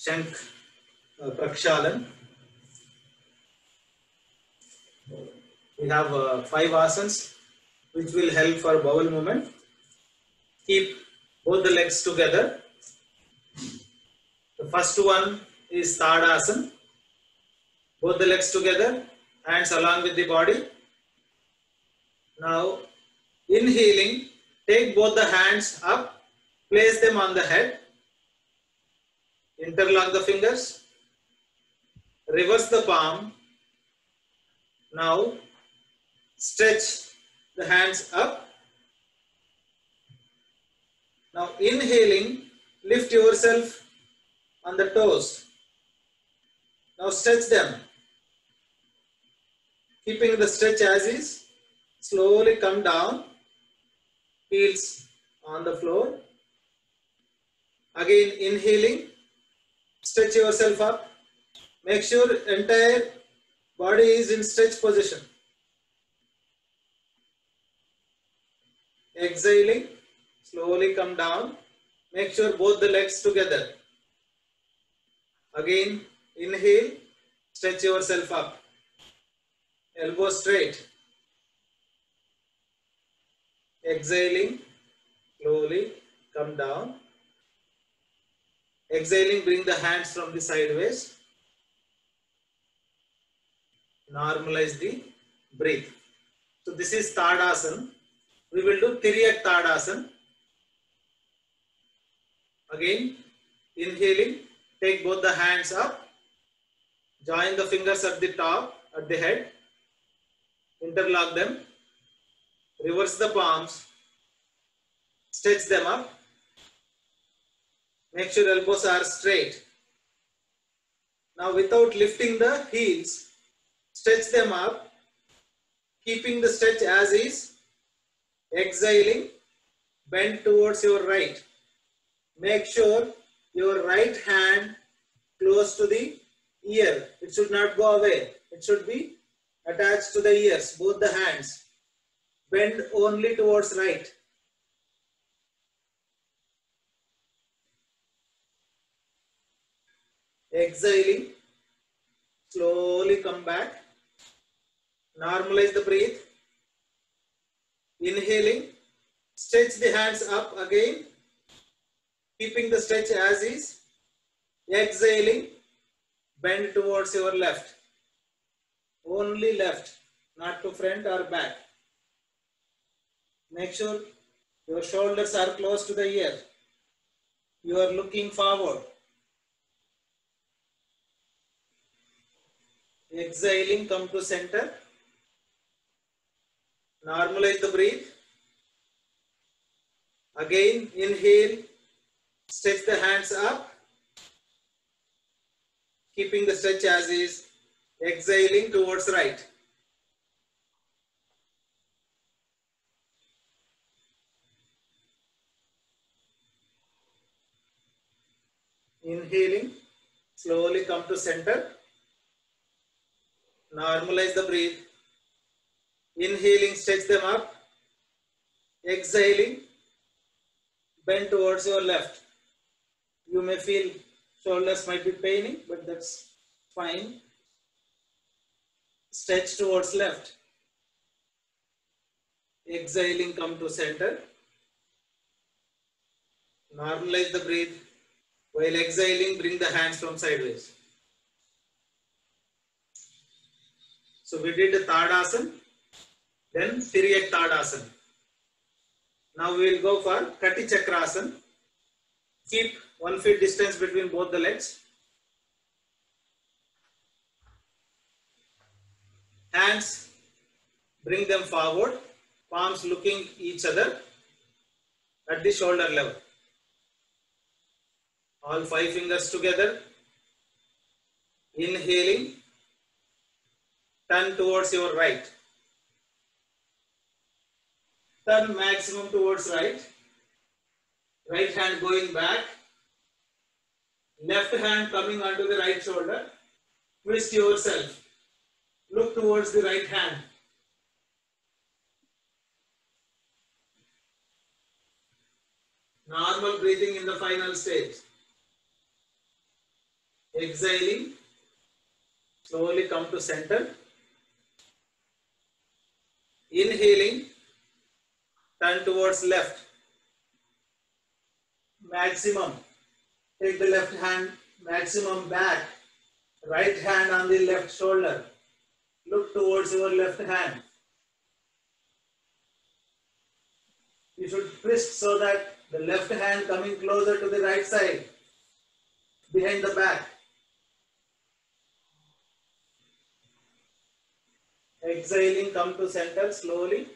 Shank Prakshalan. We have 5 asanas which will help for bowel movement. Keep both the legs together. The first one is Tadasana. Both the legs together, hands along with the body. Now, inhaling, take both the hands up, place them on the head, interlock the fingers, reverse the palm. Now, stretch the hands up. Now, inhaling, lift yourself on the toes. Now, stretch them. Keeping the stretch as is, slowly come down, heels on the floor. Again, inhaling, stretch yourself up. Make sure entire body is in stretch position. Exhaling, slowly come down. Make sure both the legs together. Again, inhale, stretch yourself up. Elbow straight. Exhaling, slowly come down. Exhaling, bring the hands from the sideways. Normalize the breath. So this is Tadasana. We will do Tiriyak Tadasana. Again, inhaling, take both the hands up. Join the fingers at the top, at the head. Interlock them. Reverse the palms. Stretch them up. Make sure elbows are straight. Now without lifting the heels, stretch them up. Keeping the stretch as is. Exhaling, bend towards your right. Make sure your right hand close to the ear. It should not go away. It should be attached to the ears, both the hands. Bend only towards right. Exhaling, slowly come back. Normalize the breath. Inhaling, stretch the hands up again. Keeping the stretch as is. Exhaling, bend towards your left. Only left, not to front or back. Make sure your shoulders are close to the ear. You are looking forward. Exhaling, come to center. Normalize the breath. Again, inhale, stretch the hands up. Keeping the stretch as is. Exhaling towards right. Inhaling, slowly come to center. Normalize the breath. Inhaling, stretch them up. Exhaling, bend towards your left. You may feel shoulders might be paining, but that's fine. Stretch towards left. Exhaling, come to center. Normalize the breath. While exhaling, bring the hands from sideways. So we did the Tadasana, then Tiriyak Tadasana. Now we will go for Kati Chakrasana. Keep 1 feet distance between both the legs. Hands, bring them forward. Palms looking each other at the shoulder level. All 5 fingers together. Inhaling, turn towards your right. Turn maximum towards right. Right hand going back. Left hand coming onto the right shoulder. Twist yourself. Look towards the right hand. Normal breathing in the final stage. Exhaling, slowly come to center. Inhaling, turn towards left. Maximum. Take the left hand maximum back. Right hand on the left shoulder. Look towards your left hand. You should twist so that the left hand coming closer to the right side, behind the back. Exhaling, come to center slowly.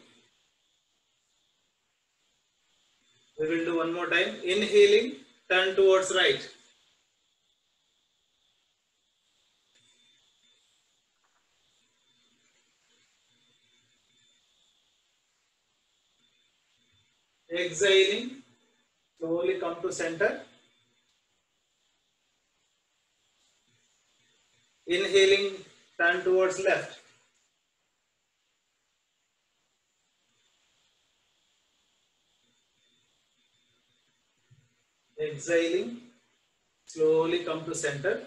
We will do one more time. Inhaling, turn towards right. Exhaling, slowly come to center. Inhaling, turn towards left. Exhaling, slowly come to center.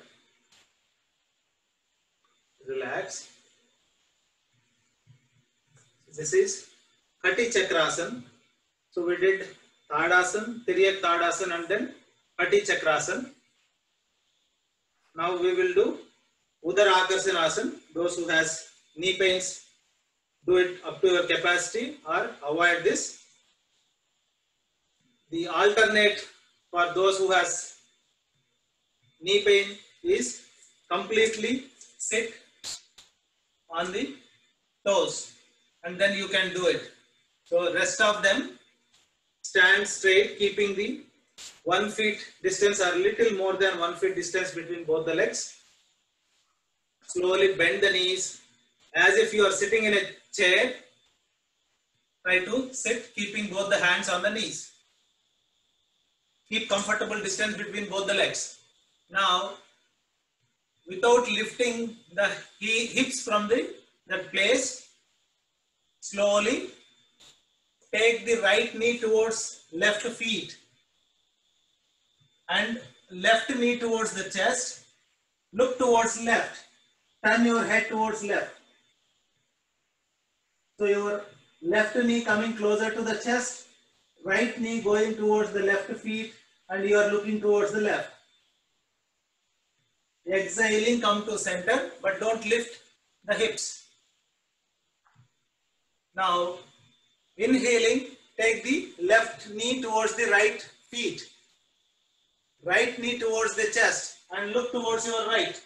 Relax. This is Khati Chakrasana. So we did Tadasana, Tiryak Tadasana and then Khati Chakrasana. Now we will do Udara Akarsana Asana. Those who has knee pains, do it up to your capacity or avoid this. The alternate for those who has knee pain is completely sit on the toes and then you can do it. So rest of them stand straight, keeping the 1 feet distance or little more than 1 feet distance between both the legs. Slowly bend the knees as if you are sitting in a chair. Try to sit keeping both the hands on the knees. Keep comfortable distance between both the legs. Now, without lifting the hips from that place, slowly take the right knee towards left feet and left knee towards the chest. Look towards left. Turn your head towards left. So your left knee coming closer to the chest, right knee going towards the left feet, and you are looking towards the left. Exhaling, come to center, but don't lift the hips. Now, inhaling, take the left knee towards the right feet. Right knee towards the chest and look towards your right.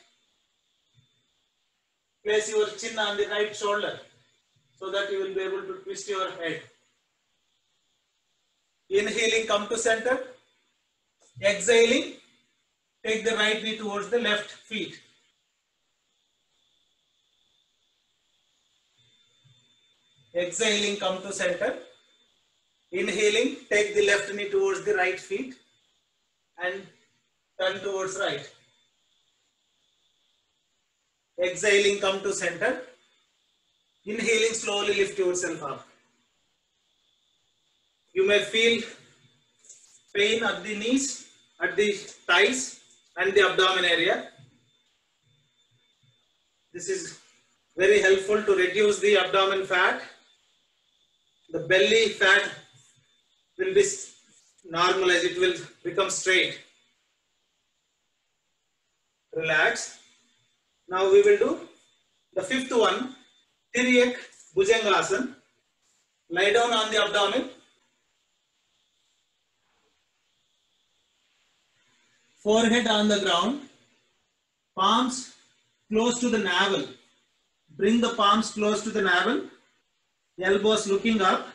Place your chin on the right shoulder so that you will be able to twist your head. Inhaling, come to center. Exhaling, take the right knee towards the left feet. Exhaling, come to center. Inhaling, take the left knee towards the right feet and turn towards right. Exhaling, come to center. Inhaling, slowly lift yourself up. You may feel pain at the knees, at the thighs and the abdomen area. This is very helpful to reduce the abdomen fat. The belly fat will be normalized, it will become straight. Relax. Now we will do the fifth one, Tiryak Bhujangasana. Lie down on the abdomen. Forehead on the ground. Palms close to the navel. Bring the palms close to the navel. Elbows looking up.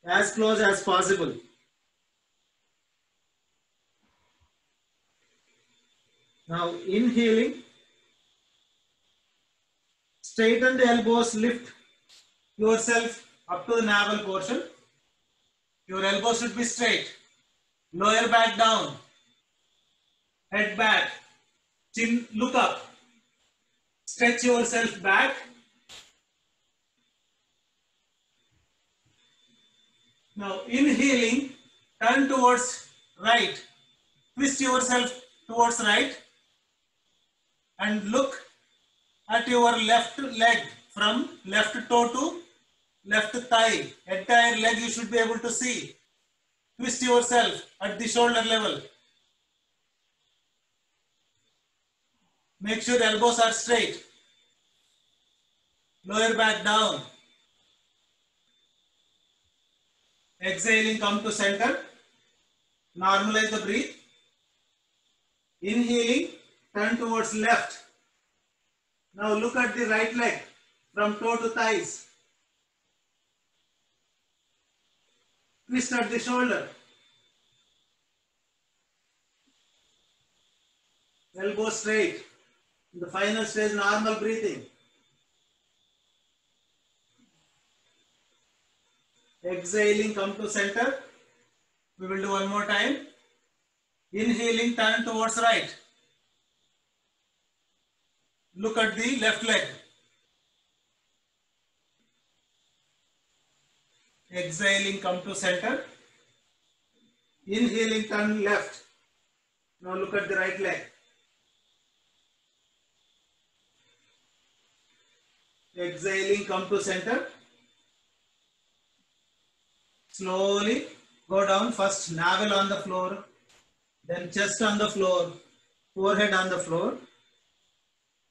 As close as possible. Now inhaling. Straighten the elbows, lift yourself up to the navel portion. Your elbows should be straight. Lower back down. Head back. Chin look up. Stretch yourself back. Now inhaling, turn towards right. Twist yourself towards right. and look at your left leg from left toe to left thigh. Entire leg you should be able to see. Twist yourself at the shoulder level. Make sure elbows are straight. Lower back down. Exhaling, come to center. Normalize the breath. Inhaling, turn towards left. Now look at the right leg from toe to thighs. Twist at the shoulder. Elbow straight. In the final stage, normal breathing. Exhaling, come to center. We will do one more time. Inhaling, turn towards right. Look at the left leg. Exhaling, come to center. Inhaling, turn left. Now look at the right leg. Exhaling, come to center. Slowly go down. First navel on the floor, then chest on the floor, forehead on the floor.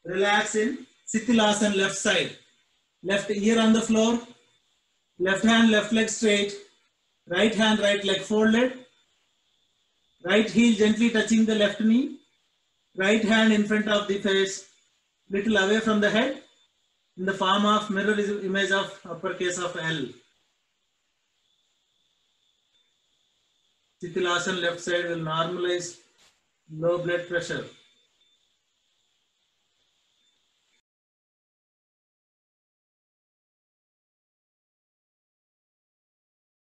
Relax in Sithilasana left side. Left ear on the floor, left hand, left leg straight, right hand, right leg folded, right heel gently touching the left knee, right hand in front of the face, little away from the head, in the form of mirror image of uppercase of L. Sithilasana left side will normalize low blood pressure.